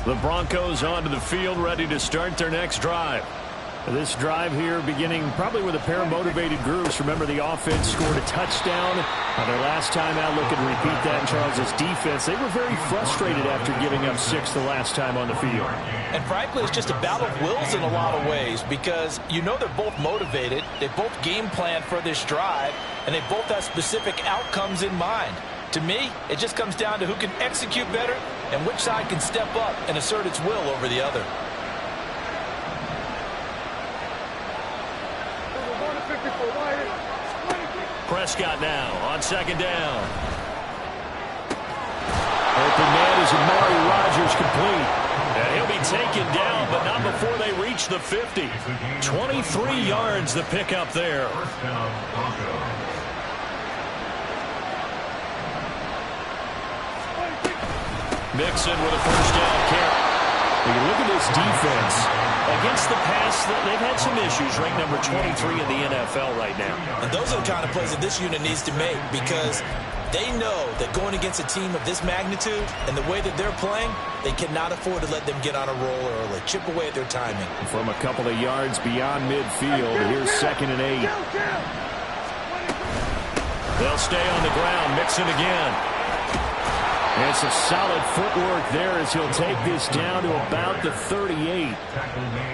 The Broncos onto the field, ready to start their next drive. This drive here beginning probably with a pair of motivated groups. Remember, the offense scored a touchdown on their last time out. Looking to repeat that in Charles' defense. They were very frustrated after giving up 6 the last time on the field. And frankly, it's just a battle of wills in a lot of ways because you know they're both motivated. They both game plan for this drive, and they both have specific outcomes in mind. To me, it just comes down to who can execute better and which side can step up and assert its will over the other. Prescott now on second down. Open man is Amari Rodgers, complete. And he'll be taken down, but not before they reach the 50. 23 yards the pickup there. Mixon with a first down carry. When you look at this defense, against the pass, they've had some issues. Ranked number 23 in the NFL right now. And those are the kind of plays that this unit needs to make because they know that going against a team of this magnitude and the way that they're playing, they cannot afford to let them get on a roll early. Chip away at their timing. From a couple of yards beyond midfield, here's 2nd and 8. They'll stay on the ground. Mixon again. And some solid footwork there as he'll take this down to about the 38.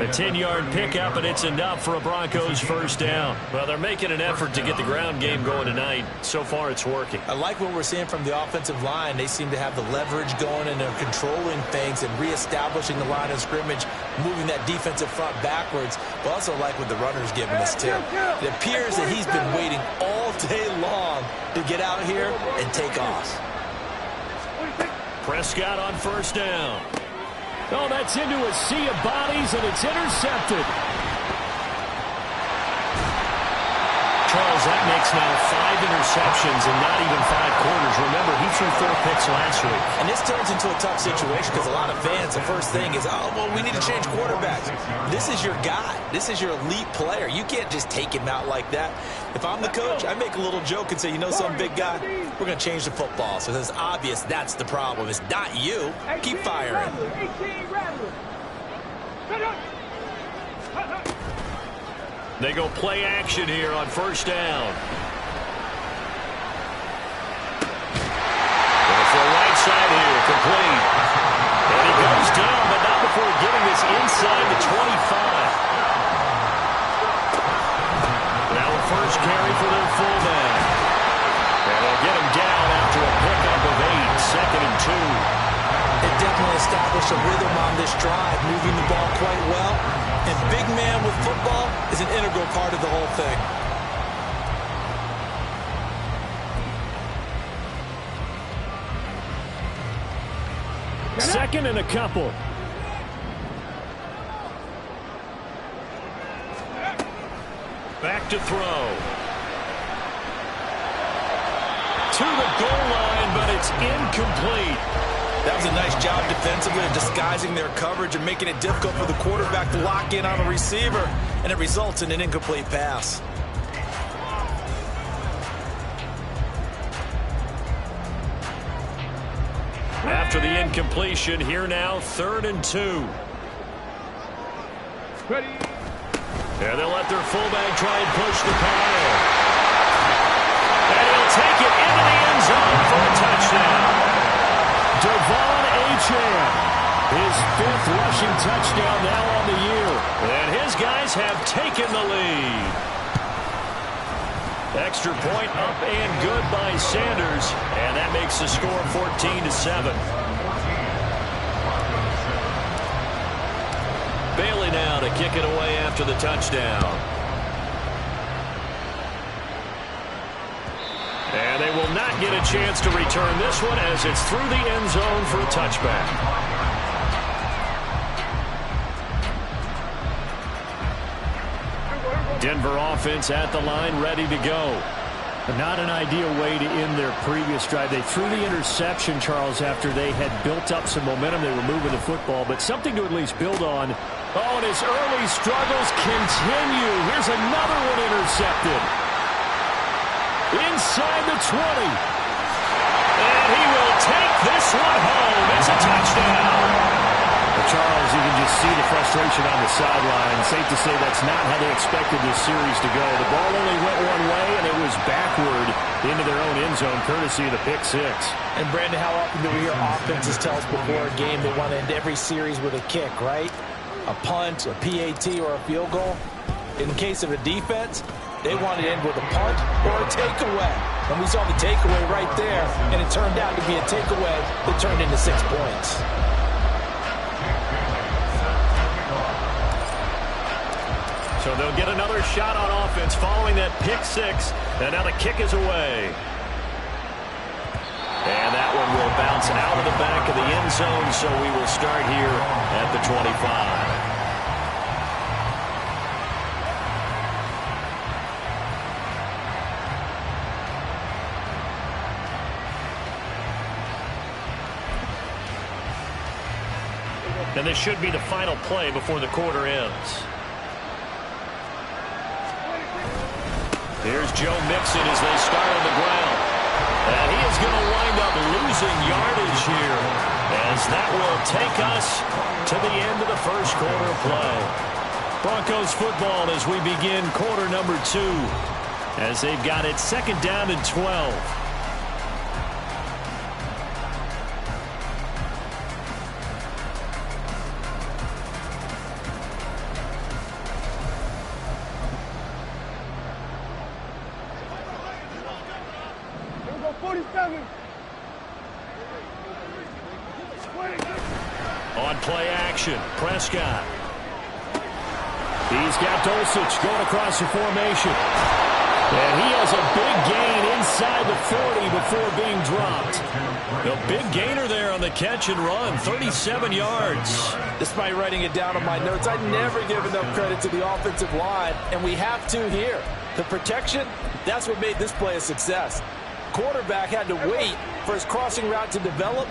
A 10-yard pickup, and it's enough for a Broncos first down. Well, they're making an effort to get the ground game going tonight. So far, it's working. I like what we're seeing from the offensive line. They seem to have the leverage going, and they're controlling things and reestablishing the line of scrimmage, moving that defensive front backwards. But also like what the runner's giving us, too. It appears that he's been waiting all day long to get out here and take off. Prescott on first down. Oh, that's into a sea of bodies, and it's intercepted. Charles, that makes now 5 interceptions in not even 5 quarters. Remember, he threw 4 picks last week. And this turns into a tough situation because a lot of fans, the first thing is, oh, well, we need to change quarterbacks. This is your guy. This is your elite player. You can't just take him out like that. If I'm the coach, I make a little joke and say, you know some big guy, we're going to change the football. So it's obvious that's the problem. It's not you. Keep firing. They go play action here on first down. Going for a right side here, complete. And he goes down, but not before getting this inside the 25. Now a first carry for their fullback. And they'll get him down after a pickup of 8, 2nd and 2. They definitely established a rhythm on this drive, moving the ball quite well. And big man with football is an integral part of the whole thing. Second and a couple. Back to throw. To the goal line, but it's incomplete. That was a nice job defensively of disguising their coverage and making it difficult for the quarterback to lock in on a receiver, and it results in an incomplete pass. After the incompletion, here now, 3rd and 2. Ready. And they'll let their fullback try and push the pile. And he'll take it into the end zone for a touchdown. Devon Achane, his 5th rushing touchdown now on the year. And his guys have taken the lead. Extra point up and good by Sanders. And that makes the score 14-7. Bailey now to kick it away after the touchdown. And they will not get a chance to return this one as it's through the end zone for a touchback. Denver offense at the line, ready to go. Not an ideal way to end their previous drive. They threw the interception, Charles, after they had built up some momentum. They were moving the football, but something to at least build on. Oh, and his early struggles continue. Here's another one intercepted. Inside the 20. And he will take this one home. It's a touchdown. see the frustration on the sideline. Safe to say that's not how they expected this series to go. The ball only went one way, and it was backward into their own end zone, courtesy of the pick six. And, Brandon, how often do we hear offenses tell us before a game they want to end every series with a kick, right? A punt, a PAT, or a field goal. In the case of a defense, they want to end with a punt or a takeaway. And we saw the takeaway right there, and it turned out to be a takeaway that turned into 6 points. So they'll get another shot on offense following that pick six, and now the kick is away. And that one will bounce out of the back of the end zone, so we will start here at the 25. And this should be the final play before the quarter ends. Here's Joe Mixon as they start on the ground. And he is going to wind up losing yardage here, as that will take us to the end of the first quarter of play. Broncos football as we begin quarter number 2, as they've got it 2nd down and 12. On play action, Prescott. He's got Dulcich going across the formation. And he has a big gain inside the 40 before being dropped. A big gainer there on the catch and run, 37 yards. Despite writing it down on my notes, I never give enough credit to the offensive line, and we have to here. The protection, that's what made this play a success. Quarterback had to wait for his crossing route to develop,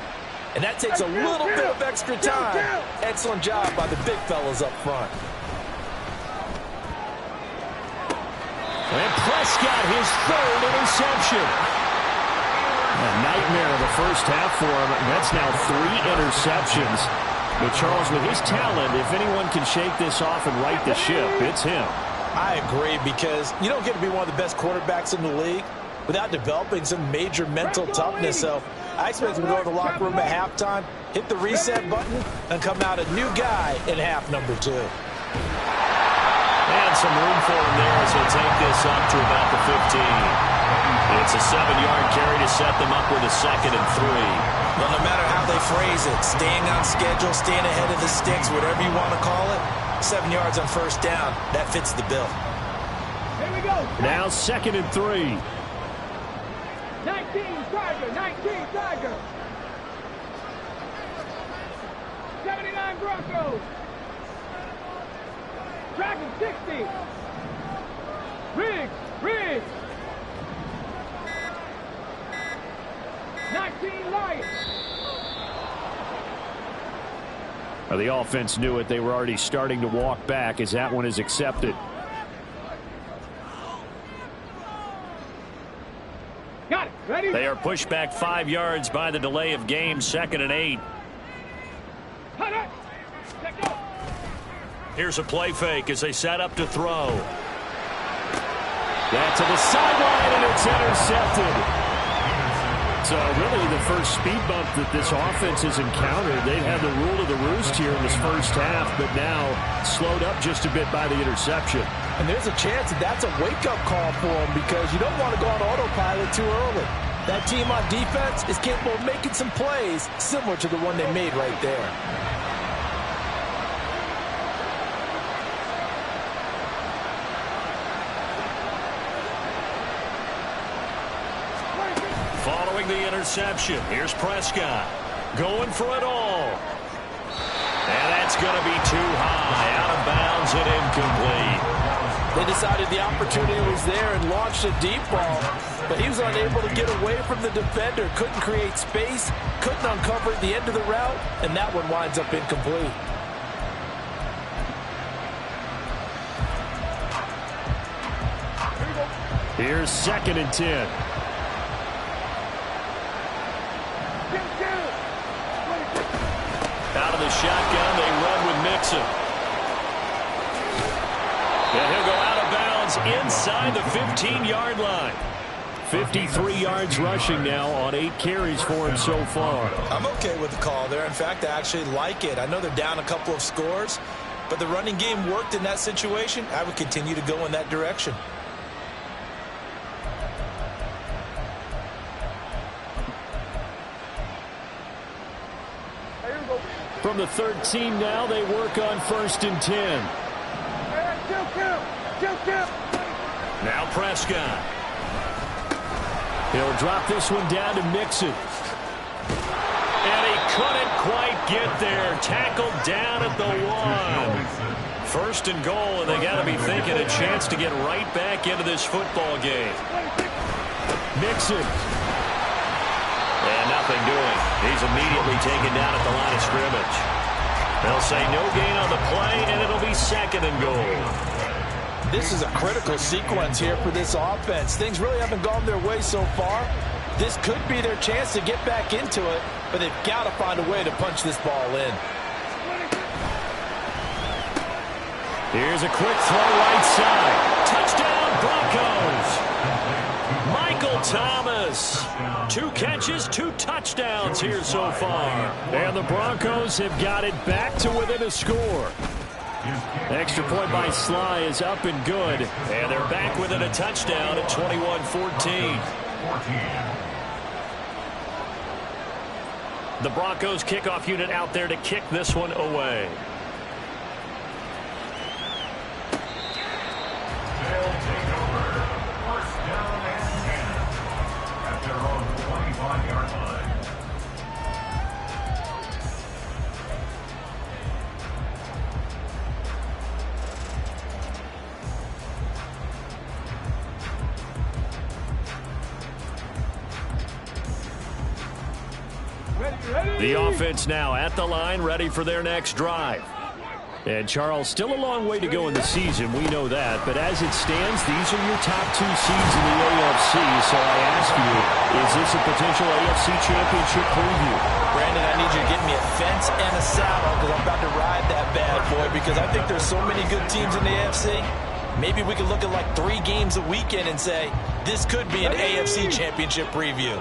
and that takes a little bit of extra time. Excellent job by the big fellas up front. And Prescott, his 3rd interception. A nightmare of the first half for him. That's now 3 interceptions. But Charles, with his talent, if anyone can shake this off and right the ship, it's him. I agree, because you don't get to be one of the best quarterbacks in the league without developing some major mental toughness. So I expect him to go to the locker room at halftime, hit the reset button, and come out a new guy in half number 2. And some room for him there as he'll take this up to about the 15. It's a 7-yard carry to set them up with a 2nd and 3. Well, no matter how they phrase it, staying on schedule, staying ahead of the sticks, whatever you want to call it, 7 yards on first down, that fits the bill. Here we go. Now 2nd and 3. 19 Tiger. 79 Broncos. Dragon 60. Riggs. 19 Lions. Well, the offense knew it. They were already starting to walk back as that one is accepted. Got it. Ready? They are pushed back 5 yards by the delay of game, 2nd and 8. Here's a play fake as they set up to throw. That to the sideline, and it's intercepted. So really the first speed bump that this offense has encountered. They've had the rule of the roost here in this first half, but now slowed up just a bit by the interception. And there's a chance that that's a wake-up call for them, because you don't want to go on autopilot too early. That team on defense is capable of making some plays similar to the one they made right there. Following the interception, here's Prescott going for it all. And that's going to be too high, out of bounds and incomplete. They decided the opportunity was there and launched a deep ball, but he was unable to get away from the defender, couldn't create space, couldn't uncover at the end of the route, and that one winds up incomplete. Here's 2nd and 10. Out of the shotgun, they run with Mixon. And he'll go out of bounds inside the 15-yard line. 53 yards rushing now on 8 carries for him so far. I'm okay with the call there. In fact, I actually like it. I know they're down a couple of scores, but the running game worked in that situation. I would continue to go in that direction. From the 13 now, they work on 1st and 10. Now Prescott. He'll drop this one down to Mixon. And he couldn't quite get there. Tackled down at the 1. 1st and goal, and they got to be thinking a chance to get right back into this football game. Mixon. And nothing doing. He's immediately taken down at the line of scrimmage. They'll say no gain on the play, and it'll be 2nd and goal. This is a critical sequence here for this offense. Things really haven't gone their way so far. This could be their chance to get back into it, but they've got to find a way to punch this ball in. Here's a quick throw right side. Touchdown, Broncos. Michael Thomas. 2 catches, 2 touchdowns here so far. And the Broncos have got it back to within a score. Extra point by Sly is up and good. And they're back within a touchdown at 21-14. The Broncos kickoff unit out there to kick this one away. They'll take over. 1st down and 10 at their own 25-yard line. The offense now at the line, ready for their next drive. And, Charles, still a long way to go in the season. We know that. But as it stands, these are your top 2 seeds in the AFC. So I ask you, is this a potential AFC championship preview? Brandon, I need you to get me a fence and a saddle because I'm about to ride that bad boy because I think there's so many good teams in the AFC. Maybe we could look at like 3 games a weekend and say, this could be an AFC championship preview.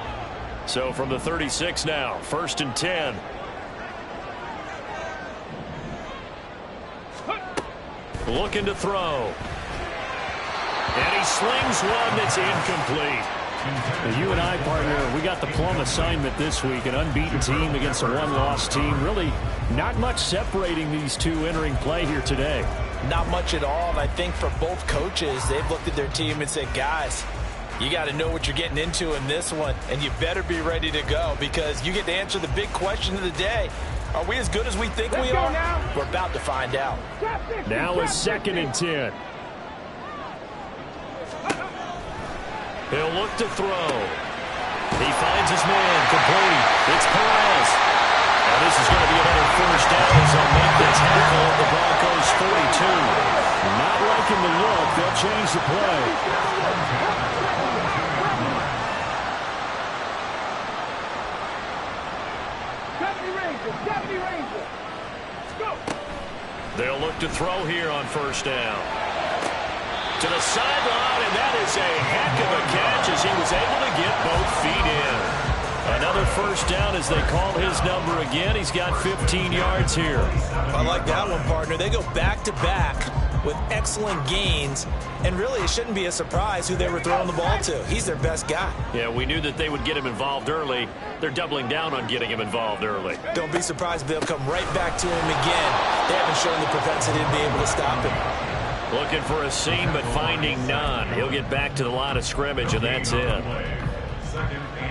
So from the 36 now, 1st and 10. Looking to throw. And he slings one that's incomplete. You and I, partner, we got the plum assignment this week. An unbeaten team against a one-loss team. Really not much separating these two entering play here today. Not much at all. And I think for both coaches, they've looked at their team and said, guys, you got to know what you're getting into in this one, and you better be ready to go because you get to answer the big question of the day. Are we as good as we think we are? We're about to find out. Now a 2nd and 10. He'll look to throw. He finds his man complete. It's Perez. Now this is going to be another 1st down as they'll make the tackle at the Broncos 42. Not liking the look. They'll change the play. They'll look to throw here on 1st down. To the sideline, and that is a heck of a catch as he was able to get both feet in. Another 1st down as they call his number again. He's got 15 yards here. I like that one, partner. They go back-to-back with excellent gains, and really it shouldn't be a surprise who they were throwing the ball to. He's their best guy. Yeah, we knew that they would get him involved early. They're doubling down on getting him involved early. Don't be surprised if they'll come right back to him again. They haven't shown the propensity to be able to stop him. Looking for a seam, but finding none. He'll get back to the line of scrimmage, and that's it.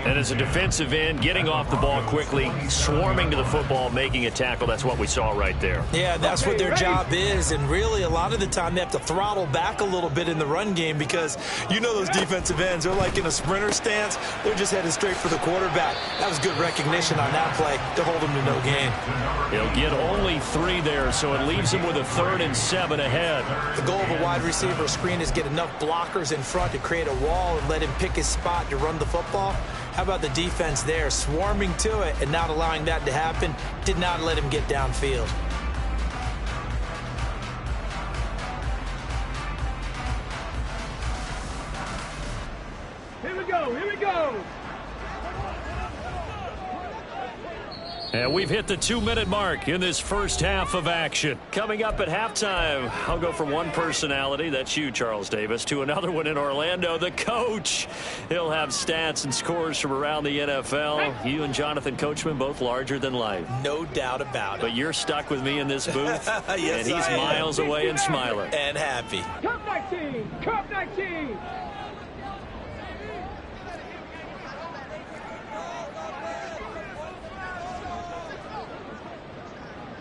And as a defensive end, getting off the ball quickly, swarming to the football, making a tackle, that's what we saw right there. Yeah, that's what their job is, and really a lot of the time they have to throttle back a little bit in the run game because you know those defensive ends, they're like in a sprinter stance. They're just headed straight for the quarterback. That was good recognition on that play to hold him to no gain. He'll get only 3 there, so it leaves him with a 3rd and 7 ahead. The goal of a wide receiver screen is get enough blockers in front to create a wall and let him pick his spot to run the football. How about the defense there, swarming to it and not allowing that to happen? Did not let him get downfield. go. Here we go. And we've hit the 2-minute mark in this first half of action. Coming up at halftime, I'll go from one personality, that's you, Charles Davis, to another one in Orlando, the coach. He'll have stats and scores from around the NFL. You and Jonathan Coachman, both larger than life. No doubt about it. But you're stuck with me in this booth, Yes, and he's I am. miles away and smiling. And happy. Cup 19. Cup 19.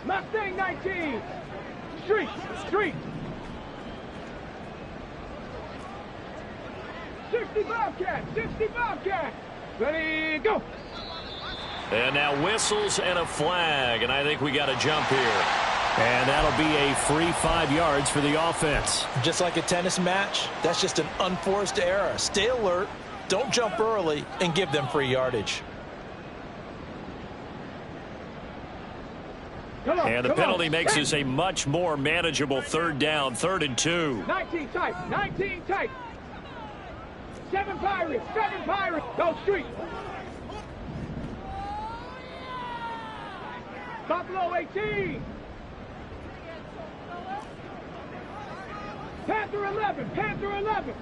Mustang 19. Street. Street. 60 Bobcat. 60 Bobcat. Ready, go. And now whistles and a flag, and I think we got a jump here. And that'll be a free 5 yards for the offense. Just like a tennis match, that's just an unforced error. Stay alert, don't jump early, and give them free yardage. And the penalty makes this a much more manageable third down, 3rd and 2. 19 tight. 19 tight. 7 Pirates. 7 Pirates. Go street. Buffalo 18. Panther 11. Panther 11.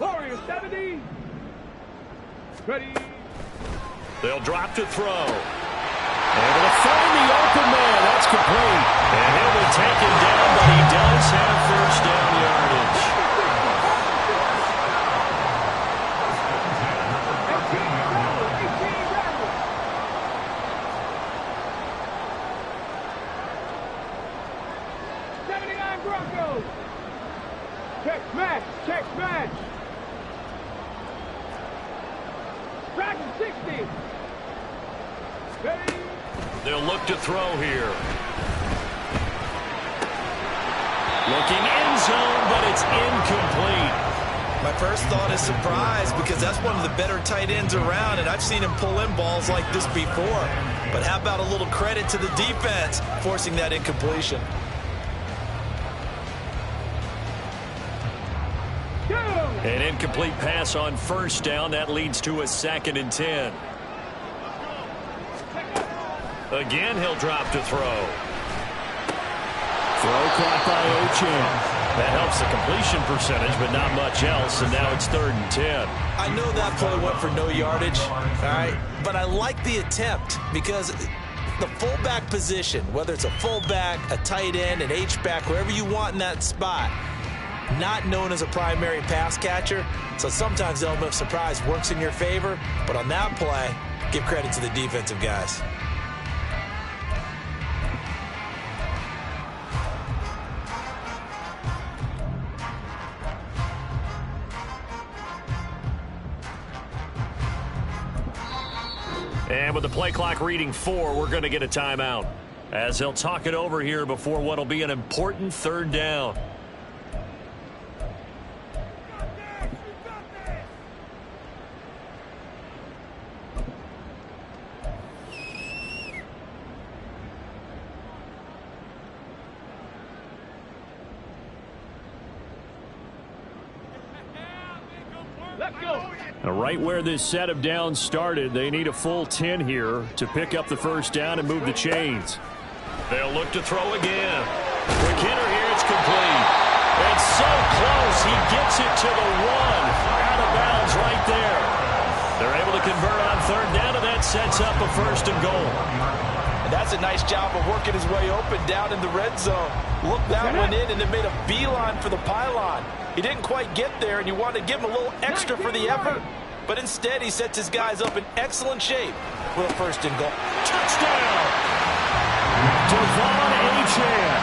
Warrior 70. Ready. They'll drop to throw. Able to find the open man. That's complete. And he'll be taken down, but he does have first down yardage. Broncos. Check smash. Check smash. Dragon 60. Ready. They'll look to throw here. Looking end zone, but it's incomplete. My first thought is surprise because that's one of the better tight ends around, and I've seen him pull in balls like this before. But how about a little credit to the defense forcing that incompletion? An incomplete pass on first down. That leads to a 2nd and 10. Again, he'll drop to throw. Throw caught by Ochan. That helps the completion percentage, but not much else, and now it's 3rd and 10. I know that play went for no yardage, all right, but I like the attempt because the fullback position, whether it's a fullback, a tight end, an H-back, wherever you want in that spot, not known as a primary pass catcher, so sometimes the element of surprise works in your favor, but on that play, give credit to the defensive guys. And with the play clock reading 4, we're going to get a timeout, as they'll talk it over here before what will be an important 3rd down. Now, right where this set of downs started, they need a full 10 here to pick up the first down and move the chains. They'll look to throw again. Quick hitter here, it's complete. It's so close, he gets it to the 1. Out of bounds right there. They're able to convert on 3rd down, and that sets up a 1st and goal. And that's a nice job of working his way open down in the red zone. Looked that one in and then made a beeline for the pylon. He didn't quite get there, and you wanted to give him a little extra for the effort, but instead he sets his guys up in excellent shape with a 1st and goal. Touchdown! Devon Achane.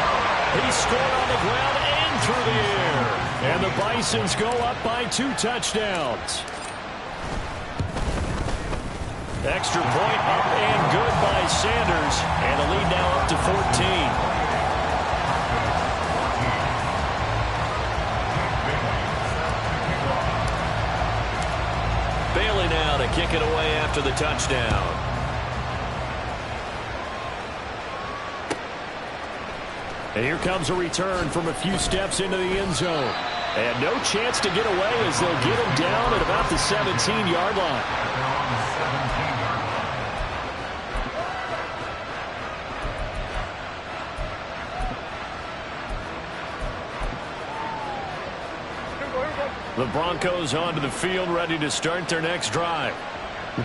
He scored on the ground and through the air. And the Bisons go up by 2 touchdowns. Extra point up and good by Sanders. And the lead now up to 14. Bailey now to kick it away after the touchdown. And here comes a return from a few steps into the end zone. And no chance to get away as they'll get him down at about the 17-yard line. The Broncos onto the field, ready to start their next drive.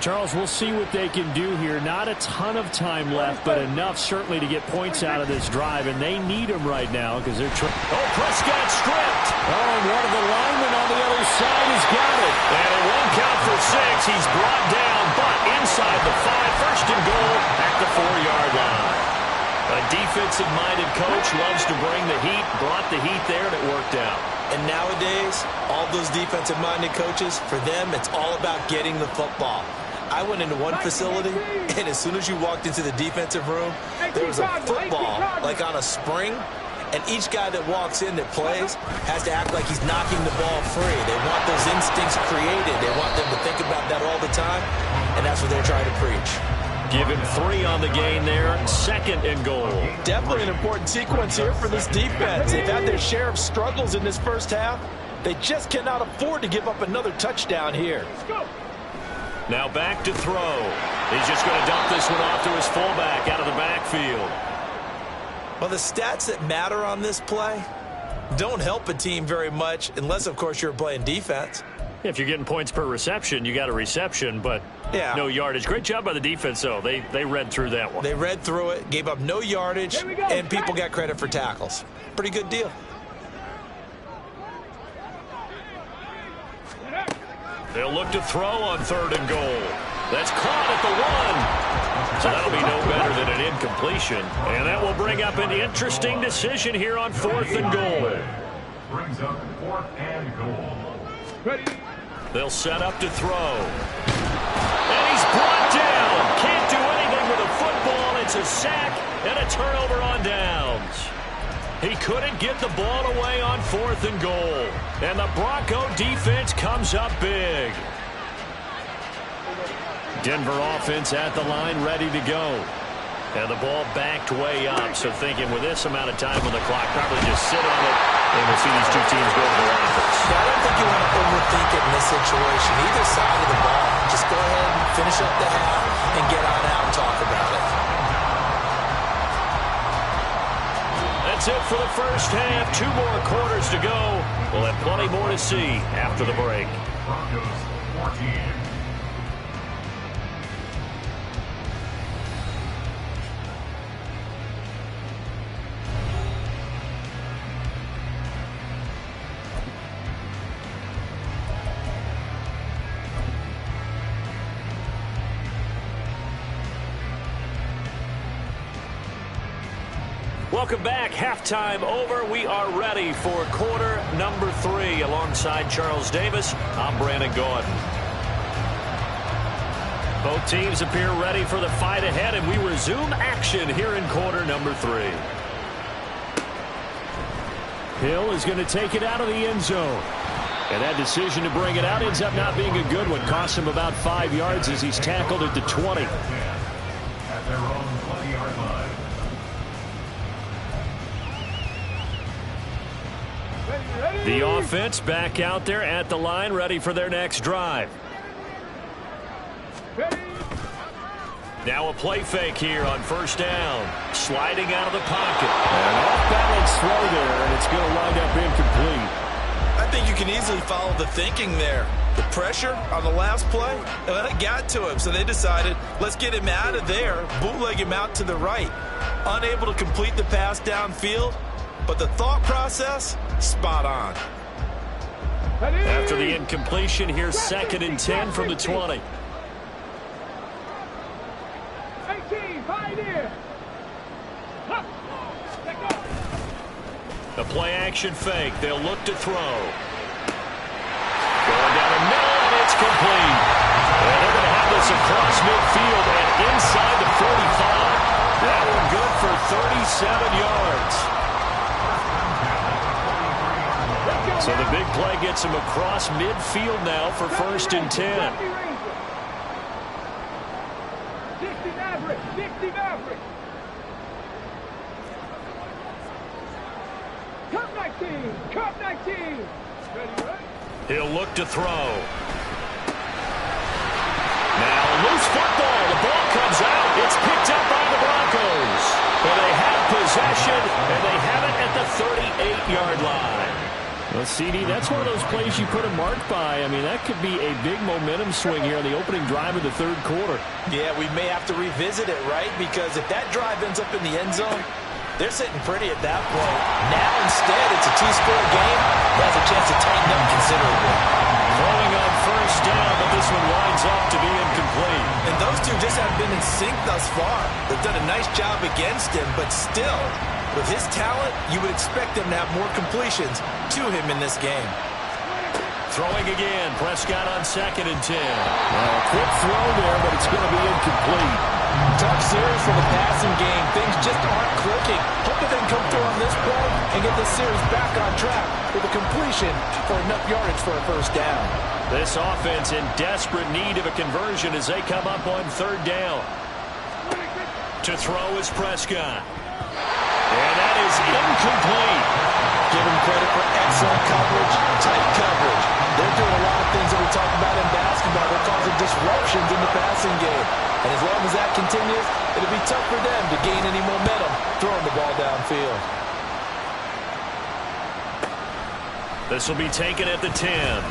Charles, we'll see what they can do here. Not a ton of time left, but enough certainly to get points out of this drive, and they need them right now because they're trying. Oh, Prescott stripped. Oh, and one of the linemen on the other side has got it. And it won't count for 6. He's brought down, but inside the 5, first and goal at the 4-yard line. A defensive-minded coach loves to bring the heat, brought the heat there, and it worked out. And nowadays, all those defensive-minded coaches, for them, it's all about getting the football. I went into one facility, and as soon as you walked into the defensive room, there was a football, like on a spring, and each guy that walks in that plays has to act like he's knocking the ball free. They want those instincts created. They want them to think about that all the time, and that's what they're trying to preach. Give him 3 on the gain there, second and goal. Definitely an important sequence here for this defense. They've had their share of struggles in this first half. They just cannot afford to give up another touchdown here. Now back to throw. He's just going to dump this one off to his fullback out of the backfield. Well, the stats that matter on this play don't help a team very much unless, of course, you're playing defense. If you're getting points per reception, you got a reception, but no yardage. Great job by the defense, though. They read through that one. They read through it, gave up no yardage, and people got credit for tackles. Pretty good deal. They'll look to throw on 3rd and goal. That's caught at the 1. So that'll be no better than an incompletion. And that will bring up an interesting decision here on 4th and goal. Brings up 4th and goal. Ready. They'll set up to throw. And he's brought down. Can't do anything with a football. It's a sack and a turnover on downs. He couldn't get the ball away on 4th and goal. And the Bronco defense comes up big. Denver offense at the line, ready to go. And the ball backed way up. So thinking with this amount of time on the clock, probably just sit on it. And we'll see these 2 teams go to the offense. I don't think you want to overthink it in this situation. Either side of the ball. Just go ahead and finish up the half and get on out and talk about it. That's it for the first half. 2 more quarters to go. We'll have plenty more to see after the break. Broncos 14. Welcome back. Halftime over. We are ready for quarter number 3. Alongside Charles Davis, I'm Brandon Gordon. Both teams appear ready for the fight ahead, and we resume action here in quarter number 3. Hill is going to take it out of the end zone. And that decision to bring it out ends up not being a good one. Cost him about 5 yards as he's tackled at the 20. At their own 20-yard line. The offense back out there at the line, ready for their next drive. Now a play fake here on 1st down. Sliding out of the pocket. An off-balance throw there, and it's going to wind up incomplete. I think you can easily follow the thinking there. The pressure on the last play, it got to him, so they decided, let's get him out of there, bootleg him out to the right. Unable to complete the pass downfield, but the thought process, spot on. After the incompletion, here's 2nd and 10 from the 20. 18, pioneer. The play action fake. They'll look to throw. Going down the middle, and it's complete. And they're going to have this across midfield and inside the 45. That one good for 37 yards. So the big play gets him across midfield now for 1st and 10. 60 Maverick, 60 Maverick. Cup 19. Cup 19. He'll look to throw. Now loose football. The ball comes out. It's picked up by the Broncos. Well, they have possession, and they have it at the 38-yard line. Well, CD, that's one of those plays you put a mark by. I mean, that could be a big momentum swing here on the opening drive of the third quarter. Yeah, we may have to revisit it, right? Because if that drive ends up in the end zone, they're sitting pretty at that point. Now, instead, it's a two-score game. It has a chance to tighten up considerably. Throwing on first down, but this one winds up to be incomplete. And those two just haven't been in sync thus far. They've done a nice job against him, but still, with his talent, you would expect them to have more completions to him in this game. Throwing again. Prescott on 2nd and 10. Well, a quick throw there, but it's going to be incomplete. Tough series for the passing game. Things just aren't clicking. Hoping they can come through on this play and get this series back on track with a completion for enough yardage for a first down. This offense in desperate need of a conversion as they come up on 3rd down. To throw is Prescott. And that is incomplete. Give him credit for excellent coverage, tight coverage. They're doing a lot of things that we talk about in basketball. They're causing disruptions in the passing game. And as long as that continues, it'll be tough for them to gain any momentum throwing the ball downfield. This will be taken at the 10.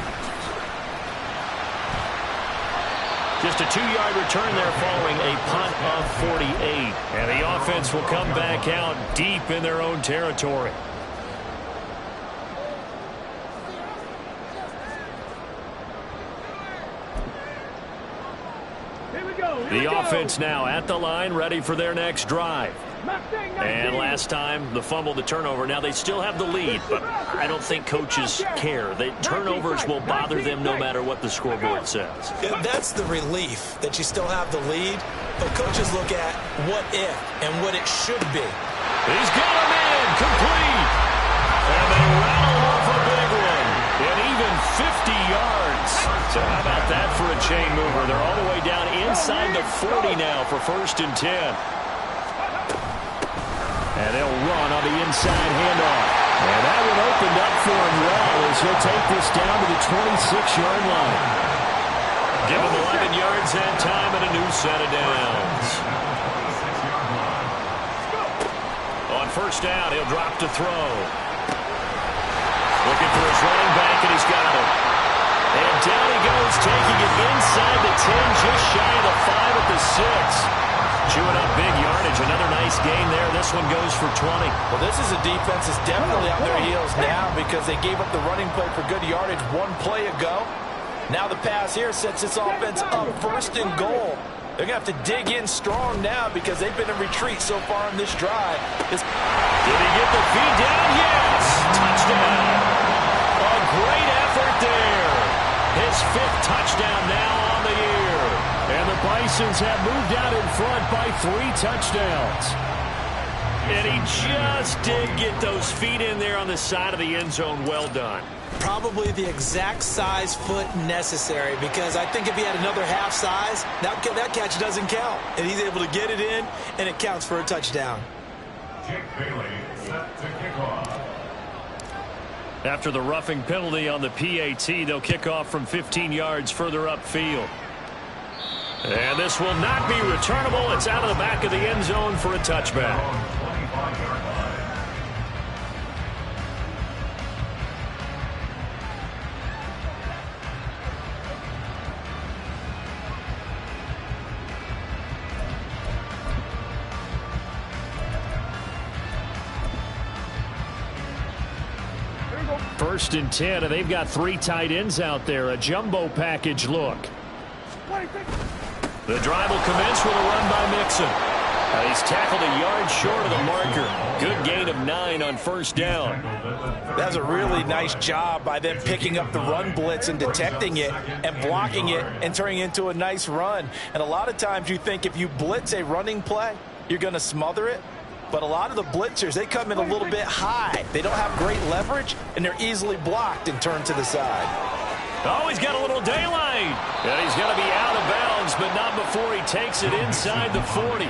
Just a 2-yard return there following a punt of 48. And the offense will come back out deep in their own territory. The offense now at the line, ready for their next drive. And last time, the fumble, the turnover. Now they still have the lead, but I don't think coaches care. The turnovers will bother them no matter what the scoreboard says. Yeah, that's the relief, that you still have the lead. But coaches look at what if and what it should be. He's got him in, complete. And they rattle off a big one. And even 50 yards. So how about that for a chain mover? They're all the way down inside the 40 now for 1st and 10. And they'll run on the inside handoff. And that one opened up for him well as he'll take this down to the 26-yard line. Give him 11 yards that time and a new set of downs. On 1st down, he'll drop to throw. Looking for his running back, and he's got him. And down he goes, taking it inside the 10, just shy of the 5 at the 6. Chewing up big yardage. Another nice gain there. This one goes for 20. Well, this is a defense that's definitely on their heels now because they gave up the running play for good yardage one play ago. Now the pass here sets this offense up 1st and goal. They're going to have to dig in strong now because they've been in retreat so far in this drive. Did he get the feed down? Yes! Touchdown! A great effort there. His 5th touchdown now on the year. And the Bisons have moved out in front by 3 touchdowns. And he just did get those feet in there on the side of the end zone. Well done. Probably the exact size foot necessary because I think if he had another half size, that catch doesn't count. And he's able to get it in, and it counts for a touchdown. Jake Bailey set to kick off. After the roughing penalty on the PAT, they'll kick off from 15 yards further upfield. And this will not be returnable. It's out of the back of the end zone for a touchback. First and 10, and they've got 3 tight ends out there. A jumbo package look. The drive will commence with a run by Mixon. He's tackled a yard short of the marker. Good gain of 9 on 1st down. That's a really nice job by them picking up the run blitz and detecting it and blocking it and turning it into a nice run. And a lot of times you think if you blitz a running play, you're going to smother it. But a lot of the blitzers, they come in a little bit high. They don't have great leverage, and they're easily blocked and turned to the side. Oh, he's got a little daylight. And he's going to be out of bounds, but not before he takes it inside the 40.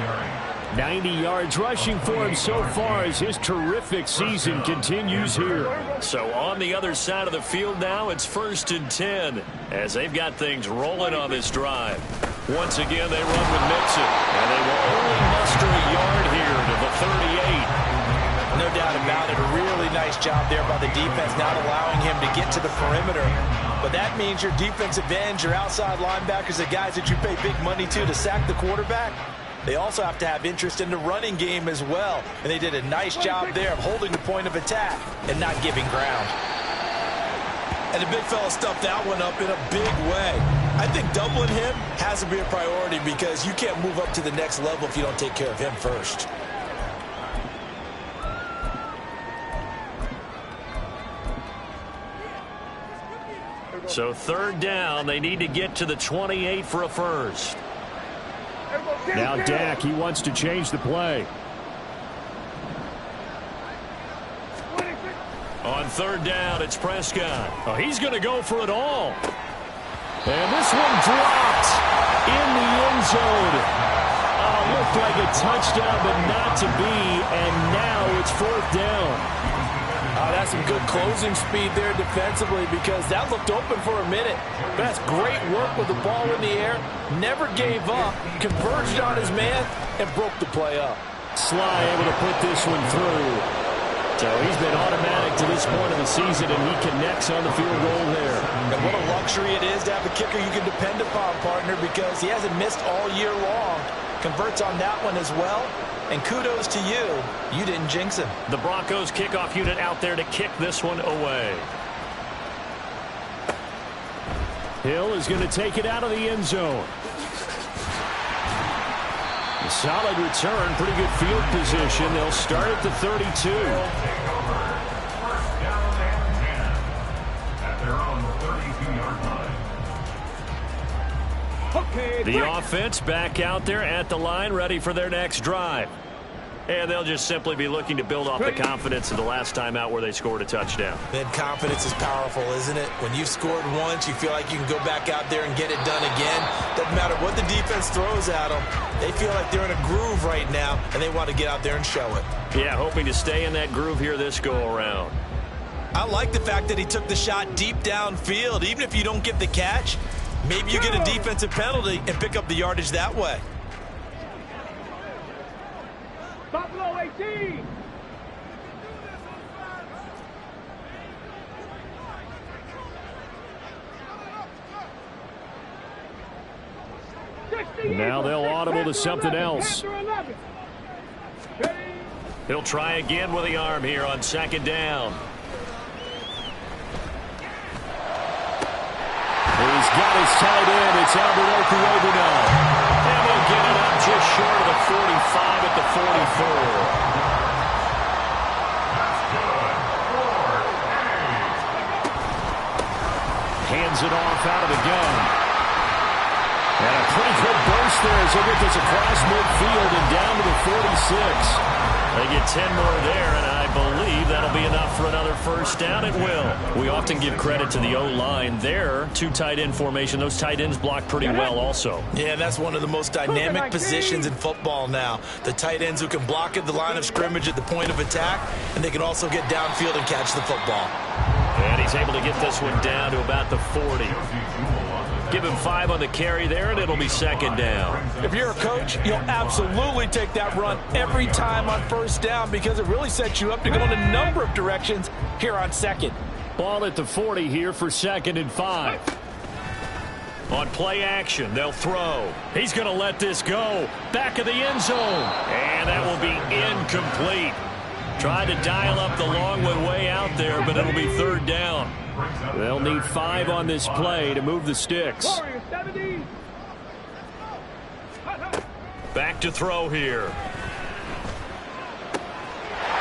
90 yards rushing for him so far as his terrific season continues here. So on the other side of the field now, it's 1st and 10 as they've got things rolling on this drive. Once again, they run with Mixon, and they will only muster a yard here to the 38. No doubt about it. A really nice job there by the defense, not allowing him to get to the perimeter. But that means your defensive ends, your outside linebackers, the guys that you pay big money to sack the quarterback, they also have to have interest in the running game as well. And they did a nice job there of holding the point of attack and not giving ground. And the big fella stuffed that one up in a big way. I think doubling him has to be a priority because you can't move up to the next level if you don't take care of him first. So 3rd down, they need to get to the 28 for a first. Now Dak, he wants to change the play. On 3rd down, it's Prescott. Oh, he's going to go for it all. And this one dropped in the end zone. Looked like a touchdown, but not to be. And now it's 4th down. That's some good closing speed there defensively because that looked open for a minute. But that's great work with the ball in the air. Never gave up. Converged on his man and broke the play up. Sly able to put this one through. So he's been automatic to this point of the season, and he connects on the field goal there. And what a luxury it is to have a kicker you can depend upon, partner, because he hasn't missed all year long. Converts on that one as well. And kudos to you. You didn't jinx him. The Broncos kickoff unit out there to kick this one away. Hill is going to take it out of the end zone. A solid return, pretty good field position. They'll start at the 32. First down and 10 at their own 32-yard line. Okay, The offense back out there at the line, ready for their next drive. And they'll just simply be looking to build off the confidence of the last time out where they scored a touchdown. Then confidence is powerful, isn't it? When you've scored once, you feel like you can go back out there and get it done again. Doesn't matter what the defense throws at them. They feel like they're in a groove right now, and they want to get out there and show it. Yeah, hoping to stay in that groove here this go-around. I like the fact that he took the shot deep downfield. Even if you don't get the catch, maybe you get a defensive penalty and pick up the yardage that way. Buffalo 18. Now they'll audible to something else. He'll try again with the arm here on 2nd down. He's got his tight end. It's Yr4 Wk7. And he'll get it up just short of the 45 at the 44. Hands it off out of the gun. And a pretty good burst there as he'll get this across midfield and down to the 46. They get 10 more there, and I believe that'll be enough for another first down. It will. We often give credit to the O-line there. 2 tight end formation. Those tight ends block pretty well also. Yeah, that's one of the most dynamic positions in football now. The tight ends who can block at the line of scrimmage at the point of attack, and they can also get downfield and catch the football. And he's able to get this one down to about the 40. Give him 5 on the carry there, and it'll be 2nd down. If you're a coach, you'll absolutely take that run every time on first down because it really sets you up to go in a number of directions here on 2nd. Ball at the 40 here for 2nd and 5. On play action, they'll throw. He's going to let this go. Back of the end zone. And that will be incomplete. Tried to dial up the long one way out there, but it'll be 3rd down. They'll need 5 on this play to move the sticks. Back to throw here.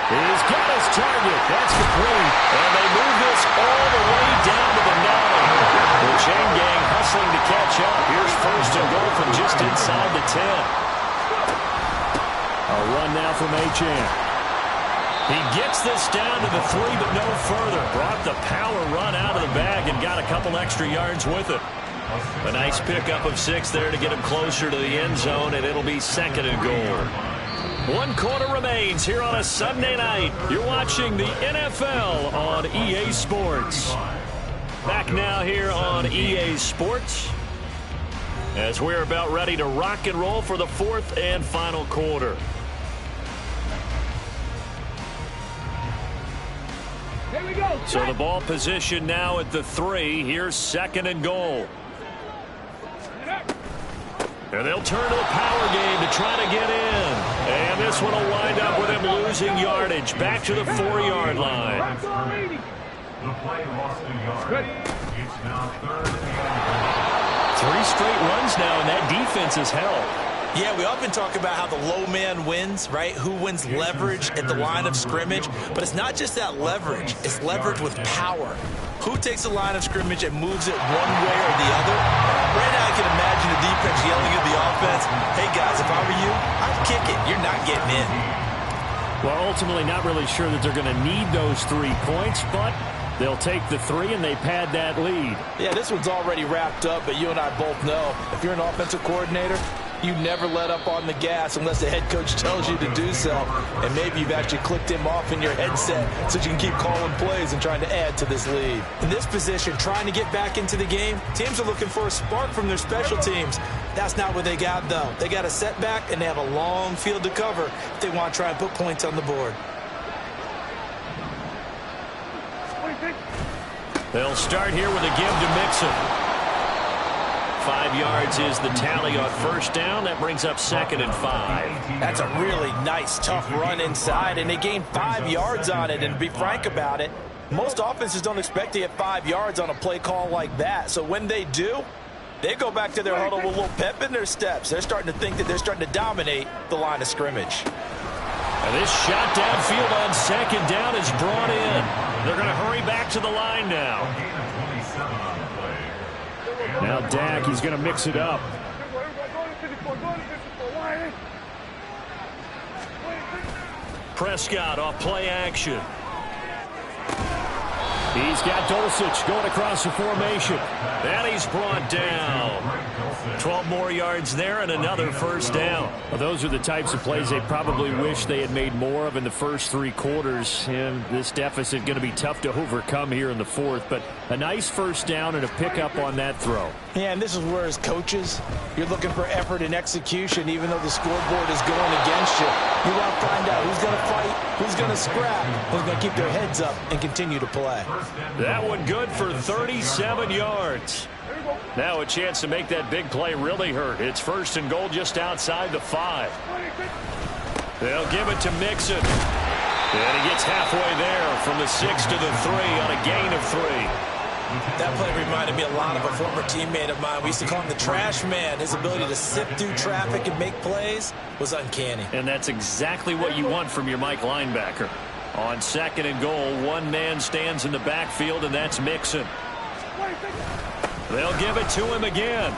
He's got his target. That's complete. And they move this all the way down to the 9. The chain gang hustling to catch up. Here's 1st and goal from just inside the 10. A run now from Achane. He gets this down to the 3, but no further. Brought the power run out of the bag and got a couple extra yards with it. A nice pickup of 6 there to get him closer to the end zone, and it'll be 2nd and goal. 1 quarter remains here on a Sunday night. You're watching the NFL on EA Sports. Back now here on EA Sports as we're about ready to rock and roll for the 4th and final quarter. Here we go. So the ball position now at the 3. Here's 2nd and goal. And they'll turn to the power game to try to get in. And this one will wind up with him losing yardage. Back to the 4-yard line. The play lost a yard. It's now 3rd and 3 straight runs now, and that defense has held. Yeah, we often talk about how the low man wins, right? Who wins leverage at the line of scrimmage. But it's not just that leverage. It's leverage with power. Who takes the line of scrimmage and moves it one way or the other? Right now, I can imagine the defense yelling at the offense, hey, guys, if I were you, I'd kick it. You're not getting in. Well, ultimately, not really sure that they're going to need those 3 points, but they'll take the 3, and they pad that lead. Yeah, this one's already wrapped up, but you and I both know if you're an offensive coordinator, you never let up on the gas unless the head coach tells you to do so. And maybe you've actually clicked him off in your headset so you can keep calling plays and trying to add to this lead. In this position, trying to get back into the game, teams are looking for a spark from their special teams. That's not what they got, though. They got a setback, and they have a long field to cover if they want to try and put points on the board. They'll start here with a give to Mixon. 5 yards is the tally on 1st down. That brings up 2nd and 5. That's a really nice, tough run inside, and they gained 5 yards on it. And to be frank about it, most offenses don't expect to get 5 yards on a play call like that. So when they do, they go back to their huddle with a little pep in their steps. They're starting to think that they're starting to dominate the line of scrimmage. And this shot downfield on 2nd down is brought in. They're going to hurry back to the line now. Now Dak, he's going to mix it up. Prescott off play action. He's got Dulcich going across the formation. And he's brought down. 12 more yards there and another 1st down. Well, those are the types of plays they probably wish they had made more of in the first 3 quarters. And this deficit going to be tough to overcome here in the 4th. But a nice 1st down and a pickup on that throw. Yeah, and this is where as coaches, you're looking for effort and execution even though the scoreboard is going against you. You want to find out who's going to fight, who's going to scrap, who's going to keep their heads up and continue to play. That one good for 37 yards. Now a chance to make that big play really hurt. It's 1st and goal just outside the 5. They'll give it to Mixon. And he gets halfway there from the 6 to the 3 on a gain of 3. That play reminded me a lot of a former teammate of mine. We used to call him the trash man. His ability to sift through traffic and make plays was uncanny. And that's exactly what you want from your Mike linebacker. On 2nd and goal, 1 man stands in the backfield, and that's Mixon. They'll give it to him again.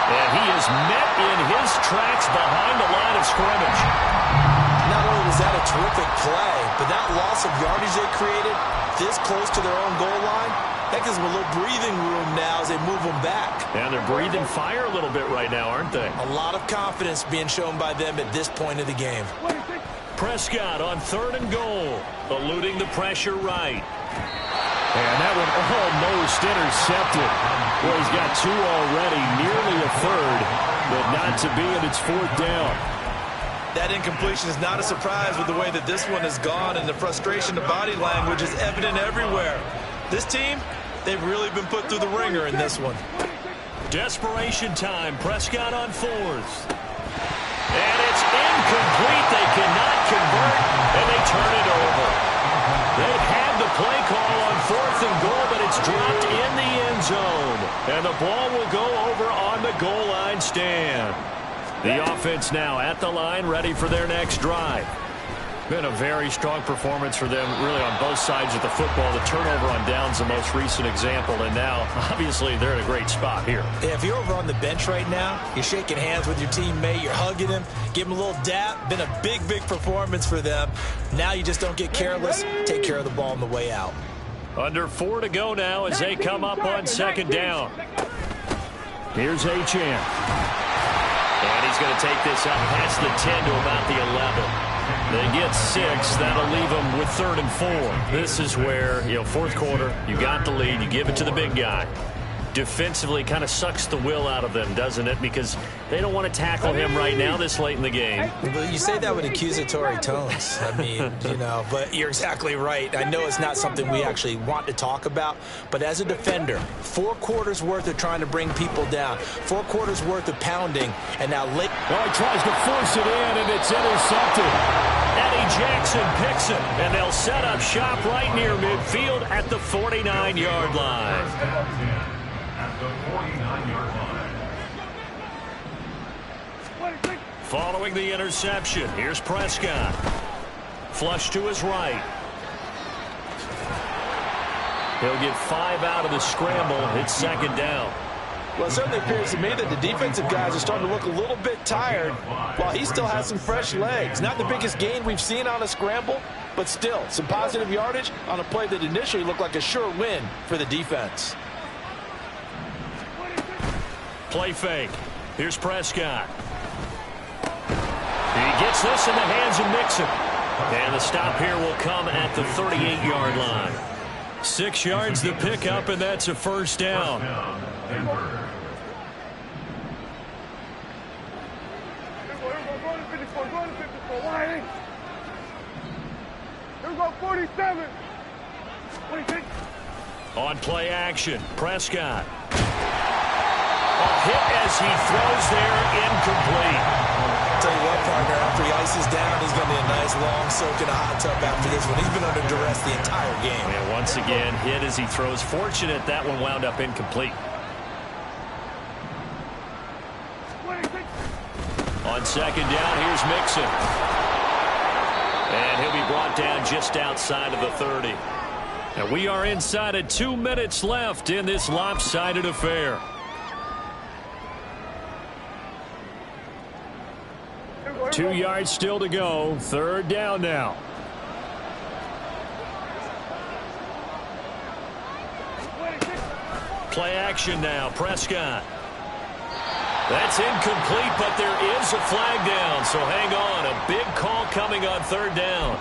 And he is met in his tracks behind the line of scrimmage. Not only was that a terrific play, but that loss of yardage they created this close to their own goal line, that gives them a little breathing room now as they move them back. And they're breathing fire a little bit right now, aren't they? A lot of confidence being shown by them at this point of the game. Prescott on 3rd and goal, eluding the pressure right. And that one almost intercepted. Well, he's got 2 already, nearly a 3rd, but not to be, and it's 4th down. That incompletion is not a surprise with the way that this one has gone, and the frustration of body language is evident everywhere. This team, they've really been put through the ringer in this one. Desperation time. Prescott on 4th. And it's incomplete. They cannot convert, and they turn it over. They had the play call on 4th and goal, but it's dropped in the end zone. And the ball will go over on the goal line stand. The offense now at the line, ready for their next drive. Been a very strong performance for them, really, on both sides of the football. The turnover on downs, the most recent example, and now, obviously, they're in a great spot here. Yeah, if you're over on the bench right now, you're shaking hands with your teammate, you're hugging him, give him a little dap. Been a big, big performance for them. Now you just don't get careless. Take care of the ball on the way out. Under 4 to go now as they come up on 2nd down. Here's Achane. And he's going to take this up past the 10 to about the 11. They get 6. That'll leave them with 3rd and 4. This is where, fourth quarter, you got the lead. You give it to the big guy. Defensively kind of sucks the will out of them, doesn't it? Because they don't want to tackle him right now this late in the game. Well, you say that with accusatory tones. I mean, but you're exactly right. I know it's not something we actually want to talk about, but as a defender, 4 quarters worth of trying to bring people down, 4 quarters worth of pounding, and now late. Oh, he tries to force it in, and it's intercepted. Eddie Jackson picks it, and they'll set up shop right near midfield at the 49-yard line. At the 49-yard line. Following the interception, here's Prescott. Flush to his right. He'll get 5 out of the scramble. It's 2nd down. Well, it certainly appears to me that the defensive guys are starting to look a little bit tired while he still has some fresh legs. Not the biggest gain we've seen on a scramble, but still some positive yardage on a play that initially looked like a sure win for the defense. Play fake. Here's Prescott. He gets this in the hands of Mixon. And the stop here will come at the 38-yard line. 6 yards the pickup, and that's a 1st down. Here we go, 47. On play action, Prescott. A hit as he throws there, incomplete. Tell you what, partner, after he ices down, he's going to be a nice long soak in a hot tub after this one. He's been under duress the entire game. And once again, hit as he throws. Fortunate that one wound up incomplete. On 2nd down, here's Mixon. And he'll be brought down just outside of the 30. And we are inside of 2 minutes left in this lopsided affair. Two yards still to go. 3rd down now. Play action now. Prescott. That's incomplete, but there is a flag down, so hang on. A big call coming on 3rd down.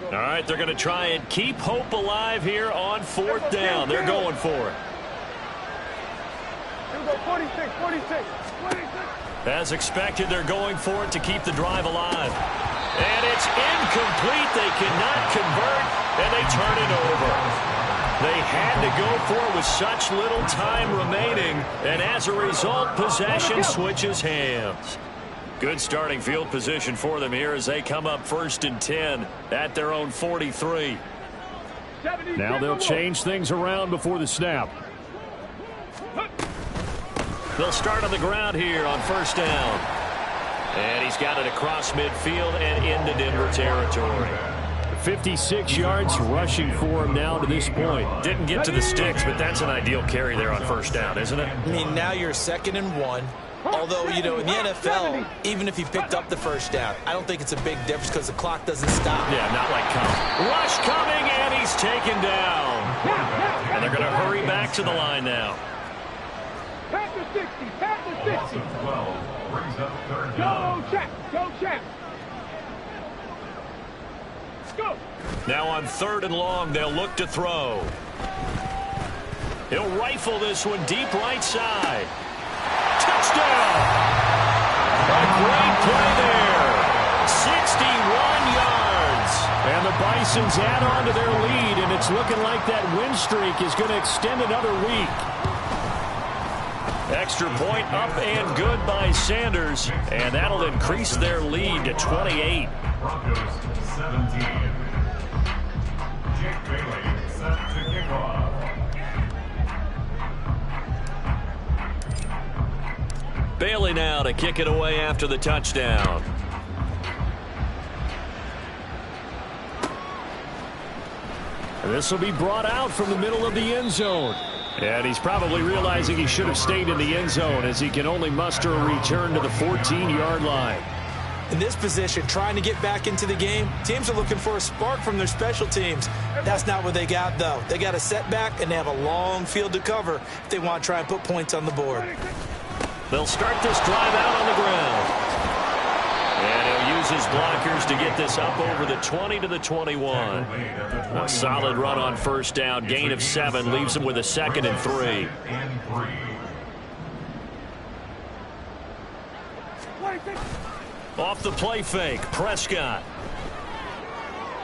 All right, they're going to try and keep hope alive here on 4th down. They're going for it. Here we go, 46, 46, 46. As expected, they're going for it to keep the drive alive. And it's incomplete. They cannot convert, and they turn it over. They had to go for it with such little time remaining, and as a result, possession switches hands. Good starting field position for them here as they come up 1st and 10 at their own 43. Now they'll change things around before the snap. They'll start on the ground here on 1st down. And he's got it across midfield and into Denver territory. 56 yards rushing for him now to this point. Didn't get to the sticks, but that's an ideal carry there on 1st down, isn't it? I mean, now you're 2nd and 1. Although, in the NFL, even if he picked up the 1st down, I don't think it's a big difference because the clock doesn't stop. Yeah, not like coming. Rush coming, and he's taken down. And they're going to hurry back to the line now. Pass the 60, pass the 60. 12 brings up 3rd down. Go, Champ, go, Champ. Go. Now on 3rd and long, they'll look to throw. He'll rifle this one deep right side. Touchdown! A great play there. 61 yards. And the Bisons add on to their lead, and it's looking like that win streak is going to extend another week. Extra point up and good by Sanders, and that'll increase their lead to 28. Broncos 17. Jake Bailey set to kick off. Bailey now to kick it away after the touchdown. This will be brought out from the middle of the end zone. And he's probably realizing he should have stayed in the end zone as he can only muster a return to the 14-yard line. In this position, trying to get back into the game, teams are looking for a spark from their special teams. That's not what they got, though. They got a setback, and they have a long field to cover if they want to try and put points on the board. They'll start this drive out on the ground. And he'll use his blockers to get this up over the 20 to the 21. A solid run on first down. Gain of 7 leaves him with a 2nd and 3. Off the play fake, Prescott.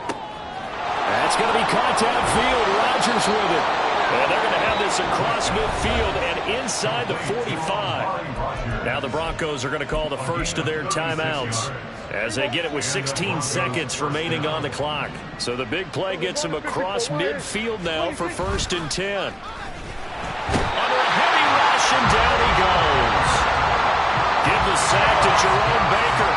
That's going to be caught downfield. Rodgers with it. And they're going to have this across midfield and inside the 45. Now the Broncos are going to call the first of their timeouts as they get it with 16 seconds remaining on the clock. So the big play gets them across midfield now for 1st and 10. Under a heavy rush, and down he goes. Give the sack to Jerome Baker.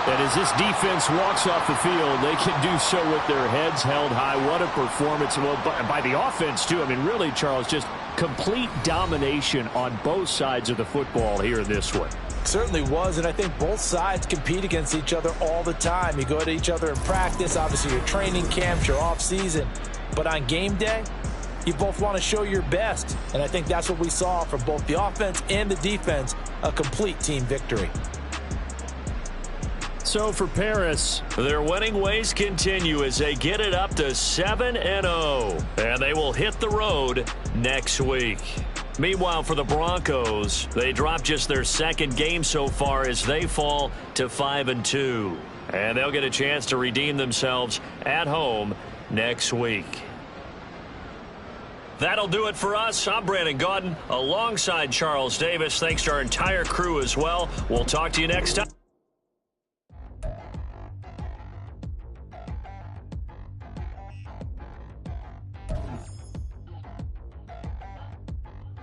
And as this defense walks off the field, they can do so with their heads held high. What a performance. Well, by the offense, too. I mean, really, Charles, just complete domination on both sides of the football here in this one. Certainly was, and I think both sides compete against each other all the time. You go at each other in practice, obviously your training camps, your off-season. But on game day, you both want to show your best. And I think that's what we saw from both the offense and the defense, a complete team victory. So for Paris, their winning ways continue as they get it up to 7-0. And they will hit the road next week. Meanwhile, for the Broncos, they drop just their 2nd game so far as they fall to 5-2. And they'll get a chance to redeem themselves at home next week. That'll do it for us. I'm Brandon Gaudin alongside Charles Davis. Thanks to our entire crew as well. We'll talk to you next time.